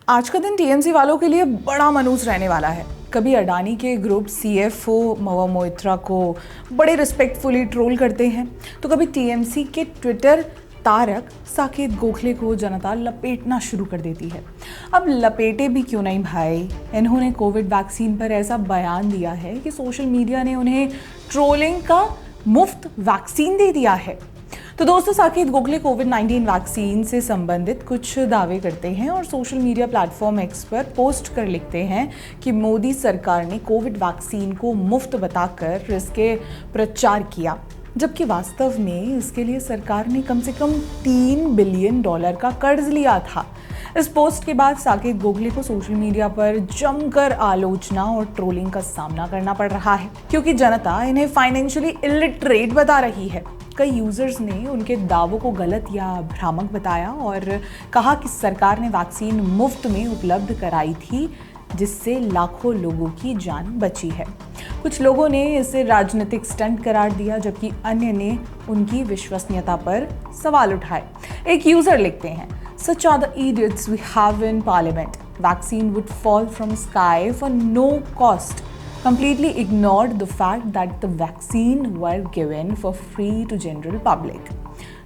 आज का दिन टीएमसी वालों के लिए बड़ा मनूस रहने वाला है। कभी अडानी के ग्रुप सीएफओ महुआ मोइत्रा को बड़े रिस्पेक्टफुली ट्रोल करते हैं, तो कभी टीएमसी के ट्विटर तारक साकेत गोखले को जनता लपेटना शुरू कर देती है। अब लपेटे भी क्यों नहीं भाई, इन्होंने कोविड वैक्सीन पर ऐसा बयान दिया है कि सोशल मीडिया ने उन्हें ट्रोलिंग का मुफ्त वैक्सीन दे दिया है। तो दोस्तों, साकेत गोखले कोविड-19 वैक्सीन से संबंधित कुछ दावे करते हैं और सोशल मीडिया प्लेटफॉर्म एक्स पर पोस्ट कर लिखते हैं कि मोदी सरकार ने कोविड वैक्सीन को मुफ्त बताकर इसके प्रचार किया, जबकि वास्तव में इसके लिए सरकार ने कम से कम $3 बिलियन का कर्ज लिया था। इस पोस्ट के बाद साकेत गोखले को सोशल मीडिया पर जमकर आलोचना और ट्रोलिंग का सामना करना पड़ रहा है, क्योंकि जनता इन्हें फाइनेंशियली इलिटरेट बता रही है। कई यूजर्स ने उनके दावों को गलत या भ्रामक बताया और कहा कि सरकार ने वैक्सीन मुफ्त में उपलब्ध कराई थी, जिससे लाखों लोगों की जान बची है। कुछ लोगों ने इसे राजनीतिक स्टंट करार दिया, जबकि अन्य ने उनकी विश्वसनीयता पर सवाल उठाए। एक यूजर लिखते हैं, Such are the idiots we have in parliament. Vaccine would fall from sky for no cost. Completely ignored the fact that the vaccine were given for free to general public.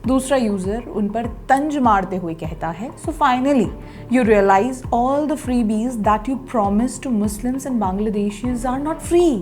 दूसरा user उन पर तंज मारते हुए कहता है, So finally, you realize all the freebies that you promised to Muslims and Bangladeshis are not free.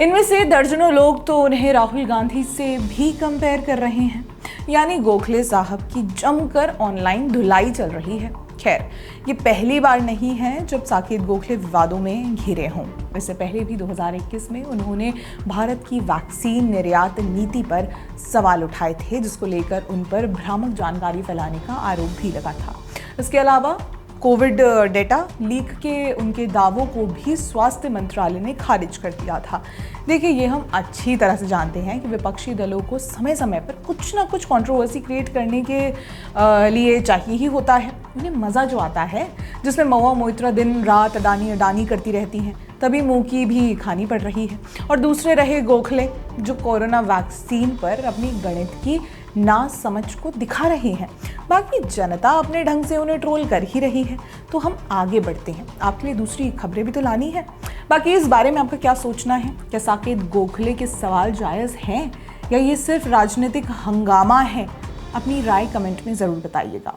इनमें से दर्जनों लोग तो उन्हें राहुल गांधी से भी कंपेयर कर रहे हैं, यानी गोखले साहब की जमकर ऑनलाइन धुलाई चल रही है। खैर, ये पहली बार नहीं है जब साकेत गोखले विवादों में घिरे हों। इससे पहले भी 2021 में उन्होंने भारत की वैक्सीन निर्यात नीति पर सवाल उठाए थे, जिसको लेकर उन पर भ्रामक जानकारी फैलाने का आरोप भी लगा था। इसके अलावा कोविड डेटा लीक के उनके दावों को भी स्वास्थ्य मंत्रालय ने खारिज कर दिया था। देखिए, ये हम अच्छी तरह से जानते हैं कि विपक्षी दलों को समय समय पर कुछ ना कुछ कंट्रोवर्सी क्रिएट करने के लिए चाहिए ही होता है। उन्हें मज़ा जो आता है, जिसमें महुआ मोइत्रा दिन रात अडानी करती रहती हैं, तभी मुंह की भी खानी पड़ रही है। और दूसरे रहे गोखले, जो कोरोना वैक्सीन पर अपनी गणित की ना समझ को दिखा रहे हैं। बाकी जनता अपने ढंग से उन्हें ट्रोल कर ही रही है। तो हम आगे बढ़ते हैं, आपके लिए दूसरी खबरें भी तो लानी है। बाकी इस बारे में आपका क्या सोचना है? क्या साकेत गोखले के सवाल जायज़ हैं या ये सिर्फ राजनीतिक हंगामा है? अपनी राय कमेंट में ज़रूर बताइएगा।